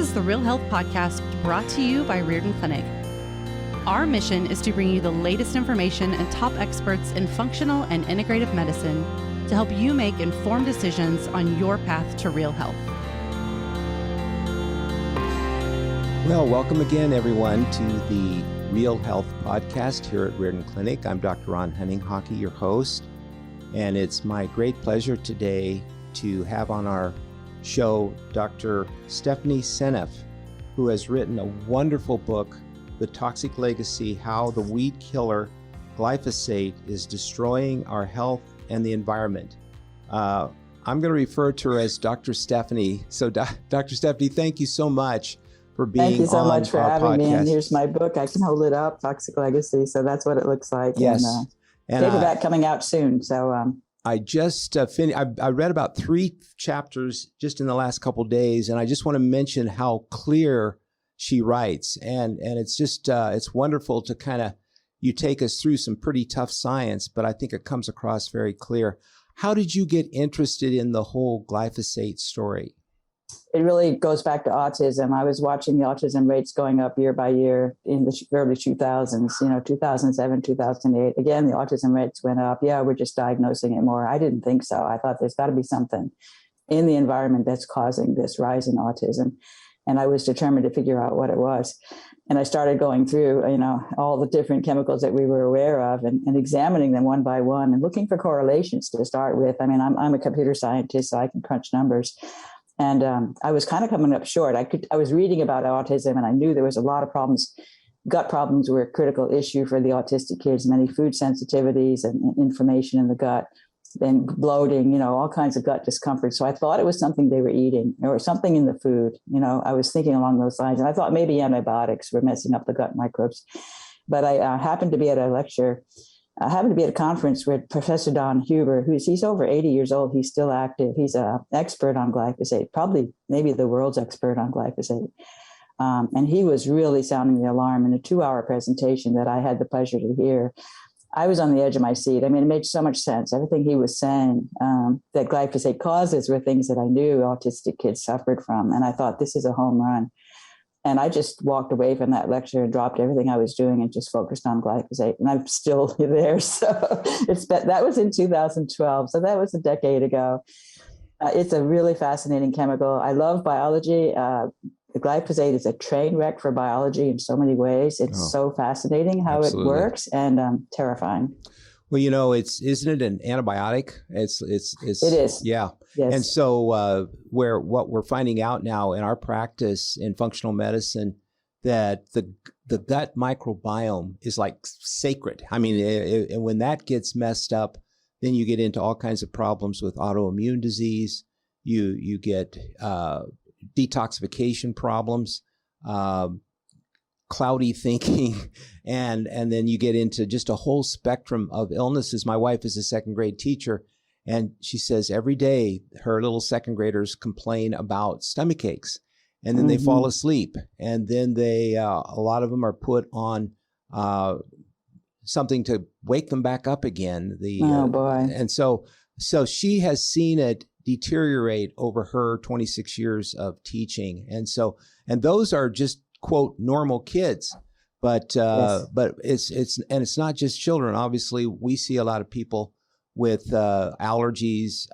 is the Real Health Podcast brought to you by Riordan Clinic. Our mission is to bring you the latest information and top experts in functional and integrative medicine to help you make informed decisions on your path to real health. Well, welcome again, everyone, to the Real Health Podcast here at Riordan Clinic. I'm Dr. Ron Hunninghake, your host, and it's my great pleasure today to have on our show Dr. Stephanie Seneff, who has written a wonderful book, The Toxic Legacy: How the Weed Killer Glyphosate is Destroying Our Health and the Environment. I'm going to refer to her as Dr. Stephanie. So, Dr. Stephanie, thank you so much for being on our podcast. Thank you so much for having me. And here's my book. I can hold it up, Toxic Legacy. So that's what it looks like. Yes. And paperback coming out soon. So I just finished. I read about 3 chapters just in the last couple of days, and I just want to mention how clear she writes, and it's just it's wonderful to kind of, you take us through some pretty tough science, but I think it comes across very clear. How did you get interested in the whole glyphosate story? it really goes back to autism. I was watching the autism rates going up year by year in the early 2000s, 2007, 2008. Again, the autism rates went up. Yeah, we're just diagnosing it more. I didn't think so. I thought there's got to be something in the environment that's causing this rise in autism. And I was determined to figure out what it was. And I started going through, all the different chemicals that we were aware of and examining them one by one and looking for correlations to start with. I mean, I'm a computer scientist, so I can crunch numbers. And I was kind of coming up short. I was reading about autism, and I knew there was a lot of problems. Gut problems were a critical issue for the autistic kids, many food sensitivities and inflammation in the gut, then bloating, all kinds of gut discomfort. So I thought it was something they were eating or something in the food. I was thinking along those lines. And I thought maybe antibiotics were messing up the gut microbes. But I happened to be at a lecture. I happened to be at a conference with Professor Don Huber, he's over 80 years old. He's still active. He's an expert on glyphosate, probably maybe the world's expert on glyphosate. And he was really sounding the alarm in a 2-hour presentation that I had the pleasure to hear. I was on the edge of my seat. I mean, it made so much sense. Everything he was saying that glyphosate causes were things that I knew autistic kids suffered from. And I thought, this is a home run. And I just walked away from that lecture and dropped everything I was doing and just focused on glyphosate. And I'm still there. So that was in 2012. So that was a decade ago. It's a really fascinating chemical. I love biology. The glyphosate is a train wreck for biology in so many ways. It's so fascinating how Absolutely. It works and terrifying. Well, isn't it an antibiotic? It is. Yeah. Yes. And so what we're finding out now in our practice in functional medicine, that the gut microbiome is like sacred. I mean, and when that gets messed up, then you get into all kinds of problems with autoimmune disease. You get detoxification problems, cloudy thinking, and then you get into just a whole spectrum of illnesses. My wife is a second grade teacher, and she says every day her little second graders complain about stomach aches, and then they fall asleep, and then a lot of them are put on something to wake them back up again. Oh boy! And so she has seen it deteriorate over her 26 years of teaching, and those are just quote normal kids, but yes. But it's not just children. Obviously, we see a lot of people with allergies,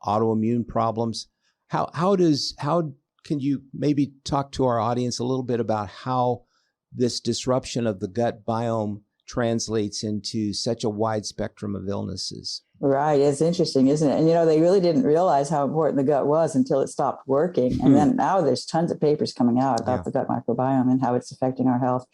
autoimmune problems. How can you maybe talk to our audience a little bit about how this disruption of the gut biome translates into such a wide spectrum of illnesses? Right. It's interesting, isn't it? And, they really didn't realize how important the gut was until it stopped working. And then now there's tons of papers coming out about the gut microbiome and how it's affecting our health,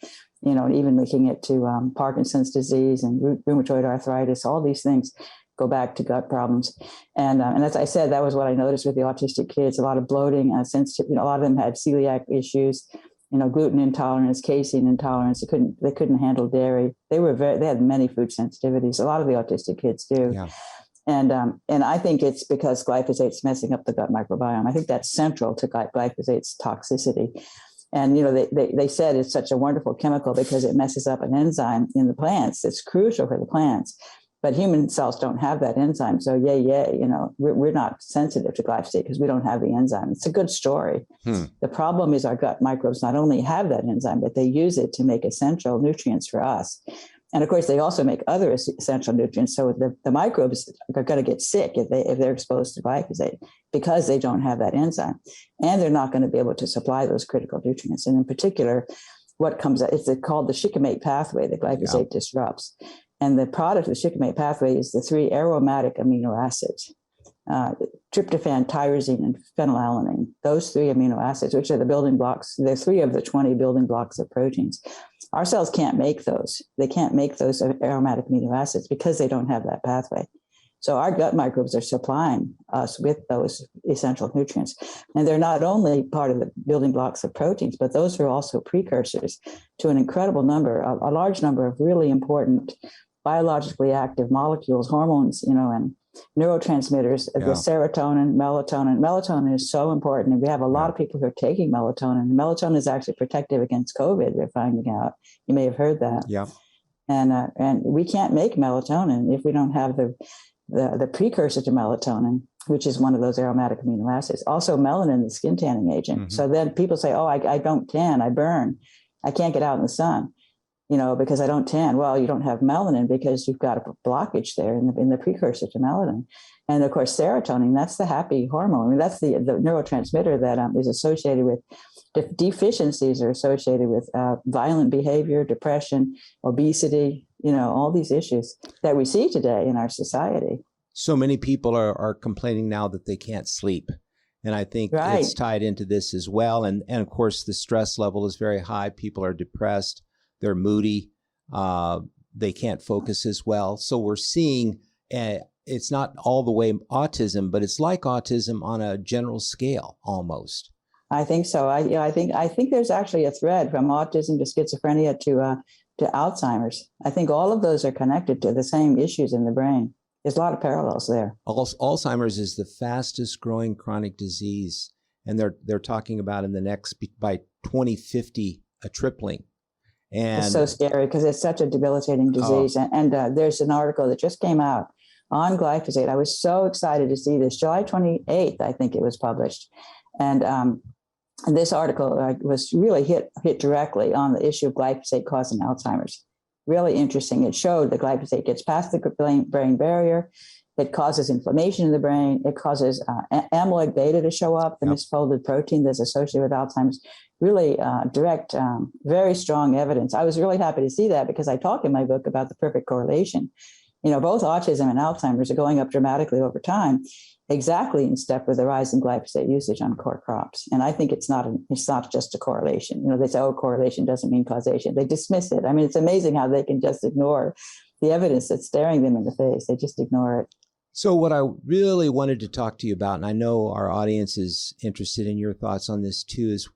even linking it to Parkinson's disease and rheumatoid arthritis. All these things go back to gut problems. And as I said, that was what I noticed with the autistic kids, a lot of bloating, sensitive, a lot of them had celiac issues, gluten intolerance, casein intolerance. They couldn't handle dairy. They had many food sensitivities. A lot of the autistic kids do. Yeah. And I think it's because glyphosate's messing up the gut microbiome. I think that's central to glyphosate's toxicity. And, they said it's such a wonderful chemical because it messes up an enzyme in the plants that's crucial for the plants. But human cells don't have that enzyme. So yay, we're not sensitive to glyphosate because we don't have the enzyme. It's a good story. The problem is our gut microbes not only have that enzyme, but they use it to make essential nutrients for us. And of course, they also make other essential nutrients. So the microbes are going to get sick if they're exposed to glyphosate because they don't have that enzyme. And they're not going to be able to supply those critical nutrients. And in particular, what comes out, it's called the shikimate pathway that glyphosate disrupts. And the product of the shikimate pathway is the 3 aromatic amino acids, tryptophan, tyrosine, and phenylalanine. Those 3 amino acids, which are the building blocks, they're 3 of the 20 building blocks of proteins. Our cells can't make those. They can't make those aromatic amino acids because they don't have that pathway. So our gut microbes are supplying us with those essential nutrients. And they're not only part of the building blocks of proteins, but those are also precursors to an incredible number, a large number of really important biologically active molecules, hormones, and neurotransmitters, the serotonin, melatonin. Melatonin is so important. And we have a lot of people who are taking melatonin. Melatonin is actually protective against COVID, we're finding out. You may have heard that. Yeah. And we can't make melatonin if we don't have the precursor to melatonin, which is one of those aromatic amino acids. Also, melanin, the skin tanning agent. Mm-hmm. So then people say, oh, I don't tan, I burn. I can't get out in the sun, because I don't tan. Well, you don't have melanin because you've got a blockage there in the precursor to melanin. And of course, serotonin, that's the happy hormone. I mean, that's the neurotransmitter that is associated with deficiencies are associated with violent behavior, depression, obesity, all these issues that we see today in our society. So many people are complaining now that they can't sleep. And I think it's tied into this as well. And of course, the stress level is very high. People are depressed. They're moody. They can't focus as well. So we're seeing it's not all the way autism, but it's like autism on a general scale almost. I think so. I think there's actually a thread from autism to schizophrenia to Alzheimer's. I think all of those are connected to the same issues in the brain. There's a lot of parallels there. Alzheimer's is the fastest growing chronic disease, and they're talking about by 2050 a tripling. And it's so scary because it's such a debilitating disease. And there's an article that just came out on glyphosate. I was so excited to see this. July 28th, I think it was published. And this article was really hit directly on the issue of glyphosate causing Alzheimer's. Really interesting. It showed that glyphosate gets past the brain barrier. It causes inflammation in the brain. It causes amyloid beta to show up, the misfolded protein that's associated with Alzheimer's. Really direct, very strong evidence. I was really happy to see that because I talk in my book about the perfect correlation. Both autism and Alzheimer's are going up dramatically over time, exactly in step with the rise in glyphosate usage on core crops. And I think it's not just a correlation. They say, correlation doesn't mean causation. They dismiss it. I mean, it's amazing how they can just ignore the evidence that's staring them in the face. They just ignore it. So what I really wanted to talk to you about, and I know our audience is interested in your thoughts on this too, is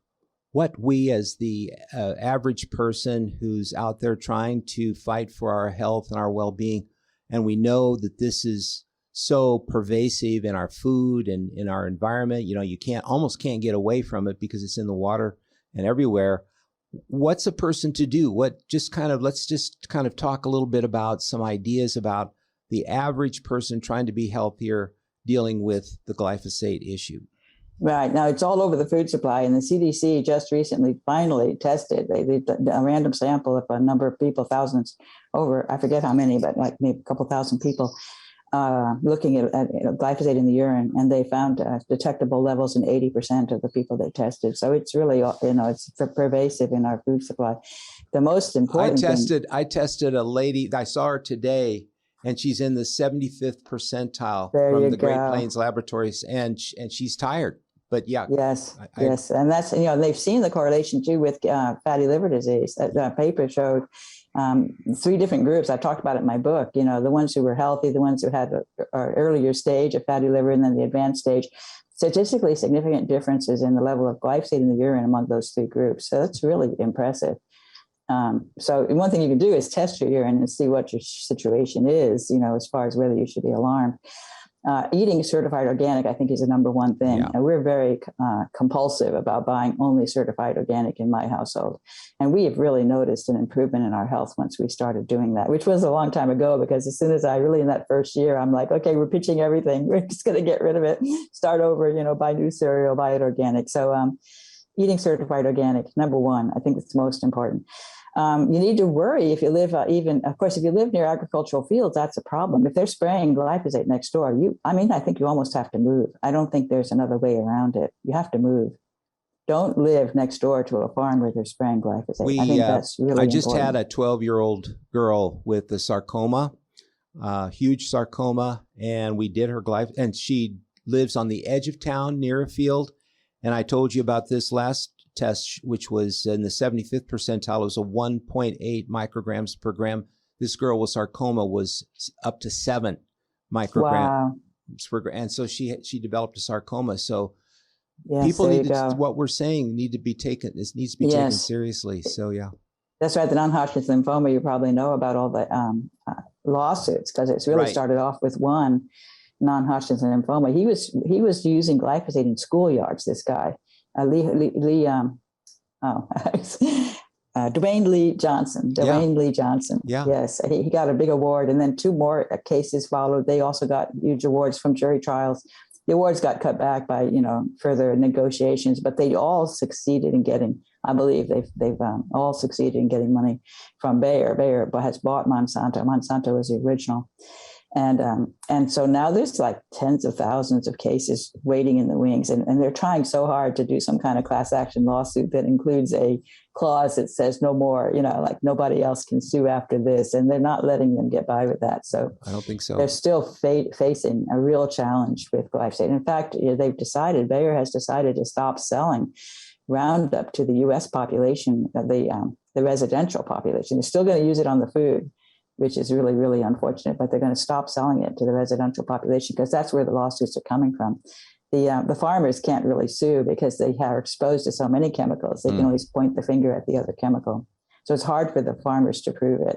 what we as the average person who's out there trying to fight for our health and our well-being, and we know that this is so pervasive in our food and in our environment, you almost can't get away from it because it's in the water and everywhere. What's a person to do? Let's just kind of talk a little bit about some ideas about the average person trying to be healthier dealing with the glyphosate issue. Right. Now, it's all over the food supply, and the CDC just recently finally tested. They did a random sample of a number of people, thousands over, I forget how many, but like maybe a couple thousand people, looking at glyphosate in the urine, and they found detectable levels in 80% of the people they tested. So it's really, it's pervasive in our food supply. The most important I tested a lady, I saw her today, and she's in the 75th percentile from the Great Plains Laboratories, and she's tired. But yeah. Yes. And that's, they've seen the correlation too with fatty liver disease. That paper showed 3 different groups. I talked about it in my book, the ones who were healthy, the ones who had an earlier stage of fatty liver, and then the advanced stage. Statistically significant differences in the level of glyphosate in the urine among those 3 groups. So that's really impressive. So one thing you can do is test your urine and see what your situation is, as far as whether you should be alarmed. eating certified organic, I think, is the number one thing. Yeah. And we're very compulsive about buying only certified organic in my household. And we have really noticed an improvement in our health once we started doing that, which was a long time ago, because as soon as I really, in that first year, I'm like, okay, we're pitching everything. We're just going to get rid of it, start over, buy new cereal, buy it organic. So eating certified organic, number one, I think it's most important. You need to worry if you live if you live near agricultural fields, that's a problem. If they're spraying glyphosate next door, I think you almost have to move. I don't think there's another way around it. You have to move. Don't live next door to a farm where they're spraying glyphosate. I think that's really important. I just had a 12-year-old girl with a sarcoma, huge sarcoma, and we did her glyphosate, and she lives on the edge of town near a field. And I told you about this last test, which was in the 75th percentile. It was a 1.8 micrograms per gram. This girl with sarcoma was up to 7 micrograms per gram. And so she developed a sarcoma. So people what we're saying needs to be taken taken seriously. So, yeah. That's right. The non-Hodgkin's lymphoma, you probably know about all the lawsuits, because it's really started off with one non-Hodgkin's lymphoma. He was using glyphosate in schoolyards, this guy. Dwayne Lee Johnson. Lee Johnson. Yeah. Yes, he got a big award, and then 2 more cases followed. They also got huge awards from jury trials. The awards got cut back by further negotiations, but they all succeeded in getting. I believe they've all succeeded in getting money from Bayer. Bayer has bought Monsanto. Monsanto was the original. And so now there's like tens of thousands of cases waiting in the wings, and they're trying so hard to do some kind of class action lawsuit that includes a clause that says no more, like nobody else can sue after this, and they're not letting them get by with that. So I don't think so. They're still facing a real challenge with glyphosate. In fact, Bayer has decided to stop selling Roundup to the U.S. population, the residential population. They're still going to use it on the food, which is really, really unfortunate, but they're going to stop selling it to the residential population, because that's where the lawsuits are coming from. The farmers can't really sue because they are exposed to so many chemicals. They can always point the finger at the other chemical. So it's hard for the farmers to prove it.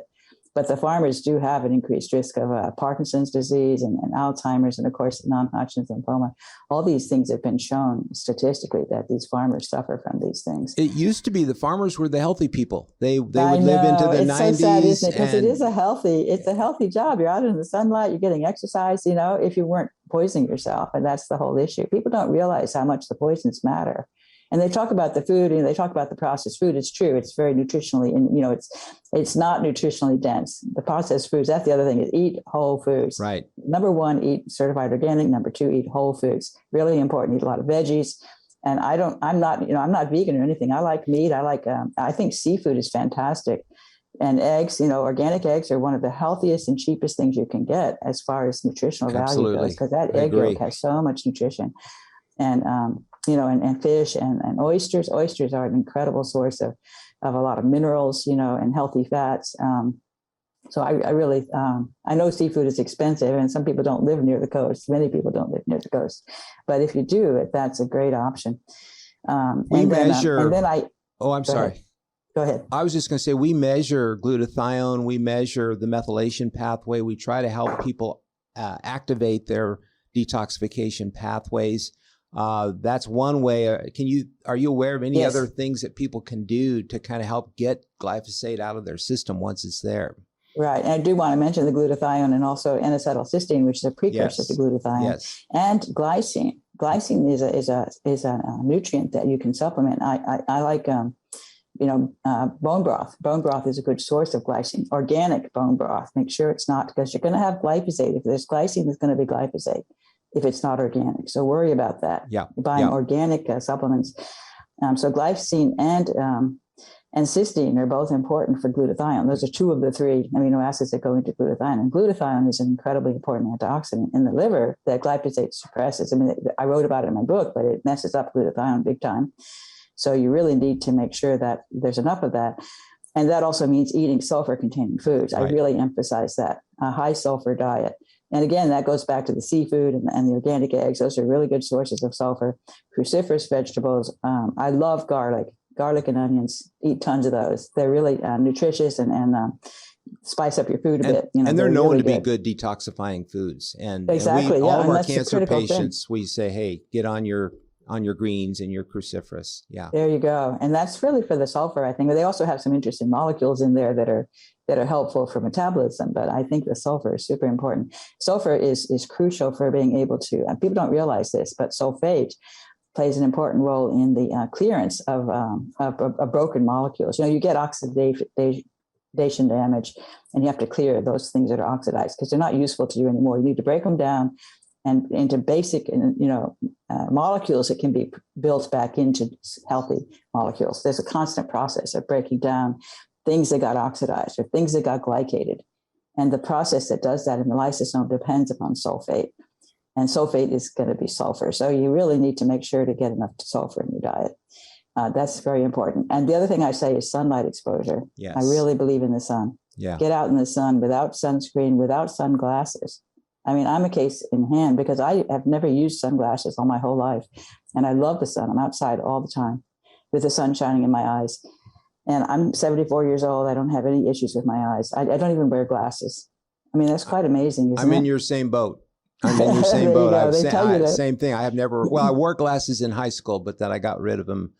But the farmers do have an increased risk of Parkinson's disease and Alzheimer's, and of course, non-Hodgkin's lymphoma. All these things have been shown statistically that these farmers suffer from these things. It used to be the farmers were the healthy people. They would live into the 90s. It's so sad, isn't it? Because it's a healthy job. You're out in the sunlight, you're getting exercise, if you weren't poisoning yourself. And that's the whole issue. People don't realize how much the poisons matter. And they talk about the food, and they talk about the processed food. It's true. It's very nutritionally, and it's not nutritionally dense. The processed foods, that's the other thing, is eat whole foods. Right. Number 1, eat certified organic. Number 2, eat whole foods. Really important. Eat a lot of veggies. And I'm not vegan or anything. I like meat. I think seafood is fantastic. And eggs, organic eggs are one of the healthiest and cheapest things you can get as far as nutritional value goes, because that egg yolk has so much nutrition. And, and fish and oysters. Oysters are an incredible source of a lot of minerals, and healthy fats. So I really, I know seafood is expensive, and some people don't live near the coast. Many people don't live near the coast. But if you do, that's a great option. I'm sorry. Go ahead. I was just going to say, we measure glutathione. We measure the methylation pathway. We try to help people activate their detoxification pathways. That's one way. Are you aware of any other things that people can do to kind of help get glyphosate out of their system once it's there? Right. And I do want to mention the glutathione and also N-acetylcysteine, which is a precursor to glutathione, and glycine. Glycine is a nutrient that you can supplement. I like, bone broth. Bone broth is a good source of glycine. Organic bone broth. Make sure it's not, because you're going to have glyphosate. If there's glycine, there's going to be glyphosate if it's not organic. So worry about that. Yeah. Buying organic supplements. So glycine and cysteine are both important for glutathione. Those are 2 of the 3 amino acids that go into glutathione. And glutathione is an incredibly important antioxidant in the liver that glyphosate suppresses. I wrote about it in my book, but it messes up glutathione big time. So you really need to make sure that there's enough of that. And that also means eating sulfur-containing foods. Right. I really emphasize that. A high sulfur diet. And again, that goes back to the seafood and the organic eggs. Those are really good sources of sulfur. Cruciferous vegetables. I love garlic and onions. Eat tons of those. They're really nutritious and spice up your food a bit. And they're known really to be good detoxifying foods. And exactly, and all of our that's cancer patients, we say, hey, get on your greens and your cruciferous. Yeah. There you go. And that's really for the sulfur, I think. But they also have some interesting molecules in there that are helpful for metabolism. But I think the sulfur is super important. Sulfur is crucial for being able to, and people don't realize this, but sulfate plays an important role in the clearance of broken molecules. You get oxidation damage, and you have to clear those things that are oxidized because they're not useful to you anymore. You need to break them down and into basic, molecules that can be built back into healthy molecules. There's a constant process of breaking down things that got oxidized or things that got glycated. And the process that does that in the lysosome depends upon sulfate. And sulfate is going to be sulfur. So you really need to make sure to get enough sulfur in your diet. That's very important. And the other thing I say is sunlight exposure. Yes. I really believe in the sun. Yeah. Get out in the sun without sunscreen, without sunglasses. I mean, I'm a case in hand because I have never used sunglasses all my whole life. And I love the sun. I'm outside all the time with the sun shining in my eyes. And I'm 74 years old. I don't have any issues with my eyes. I don't even wear glasses. I mean, that's quite amazing, isn't it? I'm in your same boat. Same thing. I have never, I wore glasses in high school, but then I got rid of them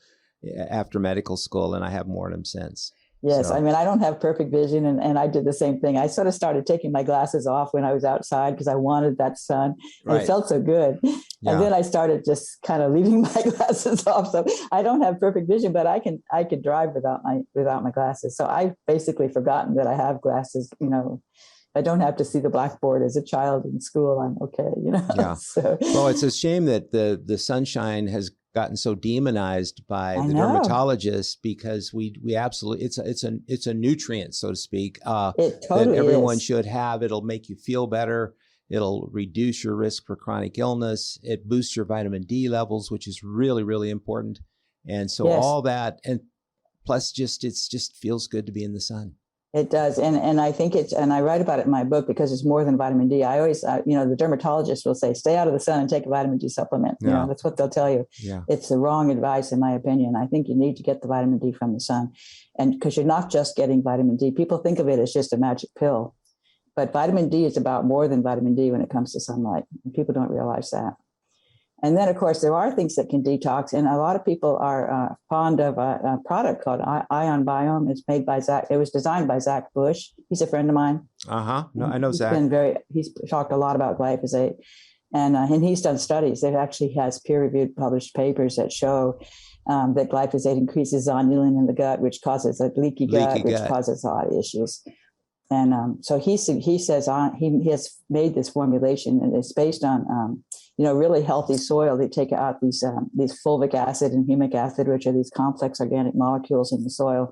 after medical school and I haven't worn them since. Yes. So. I mean, I don't have perfect vision and I did the same thing. I sort of started taking my glasses off when I was outside because I wanted that sun. And It felt so good. Yeah. And then I started just kind of leaving my glasses off. So I don't have perfect vision, but I can drive without my glasses. So I've basically forgotten that I have glasses, I don't have to see the blackboard as a child in school. I'm okay, Yeah. So, well, it's a shame that the sunshine has gotten so demonized by the dermatologists because we absolutely it's a nutrient, so to speak. It totally that everyone is. should have. It'll make you feel better. It'll reduce your risk for chronic illness. It boosts your vitamin D levels, which is really, really important. And so all that, and plus it just feels good to be in the sun. It does. And I think and I write about it in my book because it's more than vitamin D. I always, the dermatologist will say, stay out of the sun and take a vitamin D supplement. Yeah. That's what they'll tell you. Yeah. It's the wrong advice, in my opinion. I think you need to get the vitamin D from the sun. And because you're not just getting vitamin D, people think of it as just a magic pill. But vitamin D is about more than vitamin D when it comes to sunlight. And people don't realize that. And then, of course, there are things that can detox. And a lot of people are fond of a product called Ion Biome. It's made by Zach. It was designed by Zach Bush. He's a friend of mine. No, I know Zach. He's talked a lot about glyphosate. And he's done studies. There actually has peer-reviewed published papers that show that glyphosate increases zonulin in the gut, which causes a leaky gut, which causes a lot of issues. And so he says he has made this formulation, and it's based on really healthy soil. They take out these fulvic acid and humic acid, which are these complex organic molecules in the soil.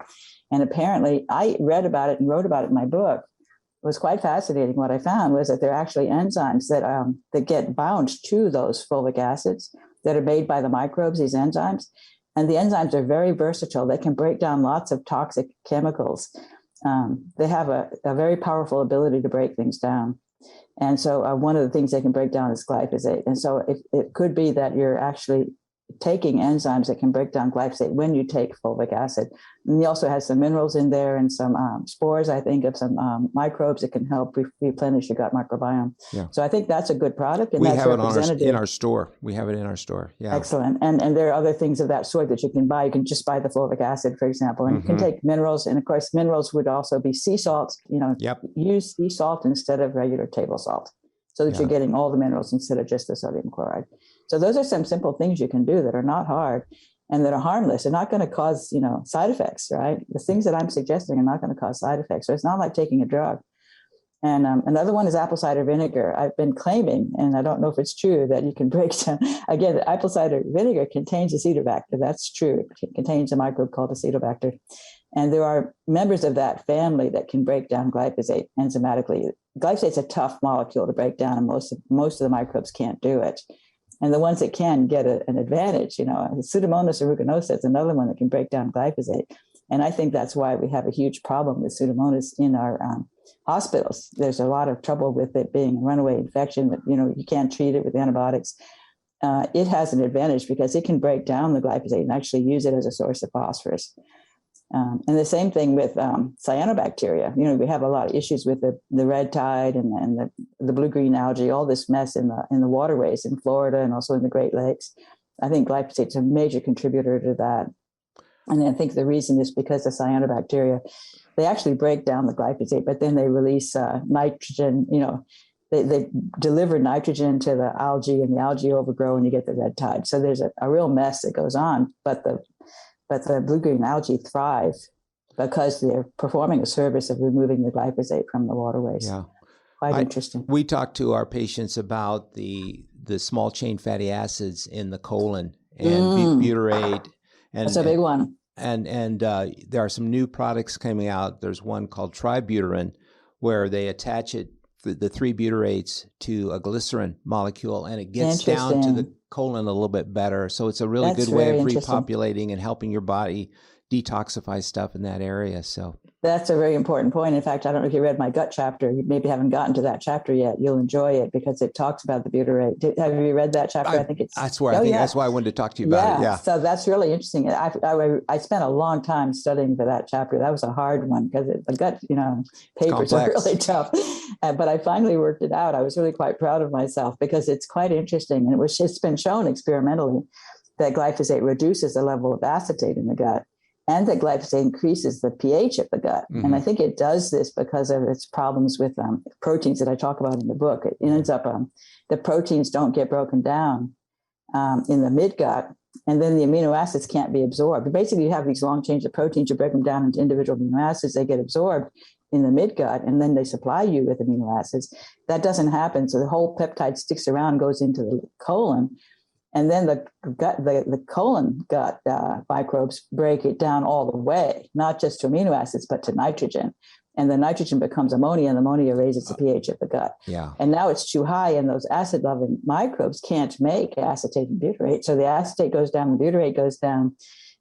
And apparently, I read about it and wrote about it in my book. It was quite fascinating. What I found was that there are actually enzymes that get bound to those fulvic acids that are made by the microbes. These enzymes, and the enzymes are very versatile. They can break down lots of toxic chemicals. They have a very powerful ability to break things down. And so one of the things they can break down is glyphosate. And so it could be that you're actually taking enzymes that can break down glyphosate when you take fulvic acid. And he also has some minerals in there and some spores, I think, of some microbes that can help replenish your gut microbiome. Yeah. So I think that's a good product. And we that's have it in our store. We have it in our store. Yeah. Excellent. And there are other things of that sort that you can buy. You can just buy the fulvic acid, for example, and you can take minerals. And of course, minerals would also be sea salt. Use sea salt instead of regular table salt so that you're getting all the minerals instead of just the sodium chloride. So those are some simple things you can do that are not hard and that are harmless. They're not going to cause, side effects, right? The things that I'm suggesting are not going to cause side effects. So it's not like taking a drug. And another one is apple cider vinegar. I've been claiming, and I don't know if it's true, that you can break down, again, the apple cider vinegar contains Acetobacter. That's true. It contains a microbe called Acetobacter. And there are members of that family that can break down glyphosate enzymatically. Glyphosate's a tough molecule to break down, and most of the microbes can't do it. And the ones that can get an advantage, Pseudomonas aeruginosa is another one that can break down glyphosate. And I think that's why we have a huge problem with Pseudomonas in our hospitals. There's a lot of trouble with it being a runaway infection that, you can't treat it with antibiotics. It has an advantage because it can break down the glyphosate and actually use it as a source of phosphorus. And the same thing with cyanobacteria. We have a lot of issues with the red tide and the blue-green algae, all this mess in the waterways in Florida and also in the Great Lakes. I think glyphosate is a major contributor to that. And I think the reason is because the cyanobacteria, they actually break down the glyphosate, but then they release nitrogen. They deliver nitrogen to the algae, and the algae overgrow, and you get the red tide. So there's a real mess that goes on. But the blue-green algae thrive because they're performing a service of removing the glyphosate from the waterways. Yeah. Quite interesting. We talk to our patients about the small chain fatty acids in the colon and butyrate. And, that's a big one. And there are some new products coming out. There's one called tributyrin, where they attach it, the 3 butyrates, to a glycerin molecule, and it gets down to the colon a little bit better. So it's a really good way of repopulating and helping your body detoxify stuff in that area. So that's a very important point. In fact, I don't know if you read my gut chapter. You maybe haven't gotten to that chapter yet. You'll enjoy it because it talks about the butyrate. Have you read that chapter? I think it's. That's where that's why I wanted to talk to you about it. Yeah. So that's really interesting. I spent a long time studying for that chapter. That was a hard one because the gut, papers are really tough. But I finally worked it out. I was really quite proud of myself because it's quite interesting, and it's been shown experimentally that glyphosate reduces the level of acetate in the gut, and that glyphosate increases the pH of the gut. Mm-hmm. And I think it does this because of its problems with proteins that I talk about in the book. It ends up, the proteins don't get broken down in the midgut, and then the amino acids can't be absorbed. But basically, you have these long chains of proteins, you break them down into individual amino acids, they get absorbed in the midgut, and then they supply you with amino acids. That doesn't happen. So the whole peptide sticks around, goes into the colon. And then the colon gut microbes break it down all the way, not just to amino acids, but to nitrogen. And the nitrogen becomes ammonia, and ammonia raises the pH of the gut. Yeah. And now it's too high, and those acid-loving microbes can't make acetate and butyrate. So the acetate goes down, the butyrate goes down,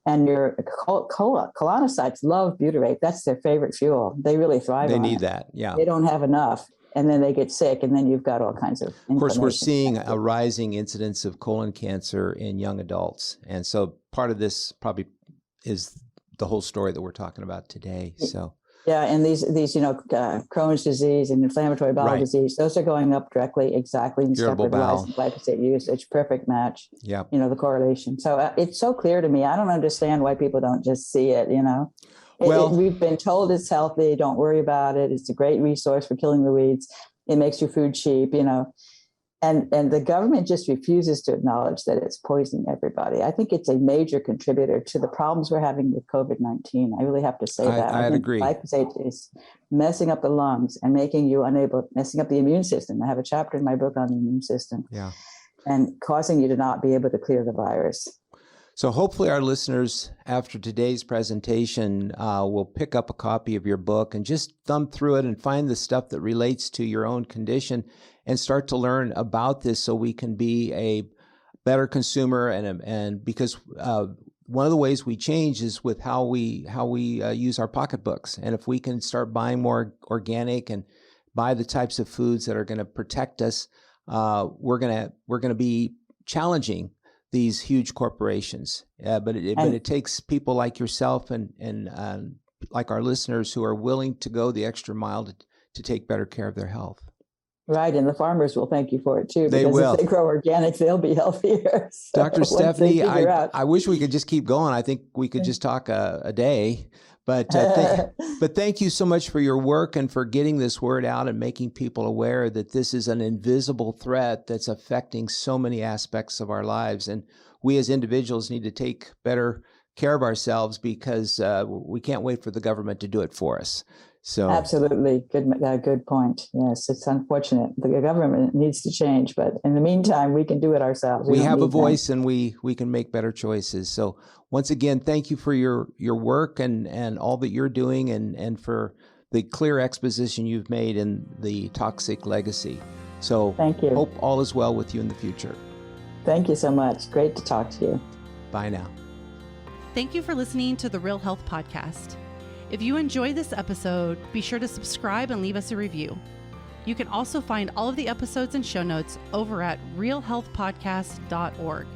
and your colonocytes love butyrate. That's their favorite fuel. They really thrive on it. They need that, yeah. They don't have enough. And then they get sick, and then you've got all kinds of. Of course, we're seeing a rising incidence of colon cancer in young adults, and so part of this probably is the whole story that we're talking about today. So yeah, and these Crohn's disease and inflammatory bowel disease, those are going up directly, exactly in step with rising glyphosate usage. Perfect match. Yeah, the correlation. So it's so clear to me. I don't understand why people don't just see it. We've been told it's healthy. Don't worry about it. It's a great resource for killing the weeds. It makes your food cheap, and the government just refuses to acknowledge that it's poisoning everybody. I think it's a major contributor to the problems we're having with COVID-19. I really have to say that. I agree. Glyphosate is messing up the lungs and making you messing up the immune system. I have a chapter in my book on the immune system. Yeah. And causing you to not be able to clear the virus. So hopefully our listeners, after today's presentation, will pick up a copy of your book and just thumb through it and find the stuff that relates to your own condition and start to learn about this so we can be a better consumer. And because one of the ways we change is with how we use our pocketbooks. And if we can start buying more organic and buy the types of foods that are going to protect us, we're going to be challenging these huge corporations, but it takes people like yourself and like our listeners who are willing to go the extra mile to take better care of their health. Right, and the farmers will thank you for it too. They will. If they grow organic, they'll be healthier. So Dr. Stephanie, I wish we could just keep going. I think we could just talk a day. But thank you so much for your work and for getting this word out and making people aware that this is an invisible threat that's affecting so many aspects of our lives. And we as individuals need to take better care of ourselves because we can't wait for the government to do it for us. So absolutely. Good point. Yes, it's unfortunate. The government needs to change, but in the meantime, we can do it ourselves. We have a voice and we can make better choices. So once again, thank you for your work and all that you're doing and for the clear exposition you've made in the toxic legacy. So thank you. Hope all is well with you in the future. Thank you so much. Great to talk to you. Bye now. Thank you for listening to the Real Health Podcast. If you enjoyed this episode, be sure to subscribe and leave us a review. You can also find all of the episodes and show notes over at realhealthpodcast.org.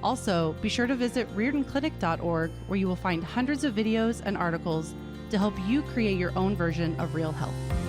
Also, be sure to visit riordanclinic.org, where you will find hundreds of videos and articles to help you create your own version of real health.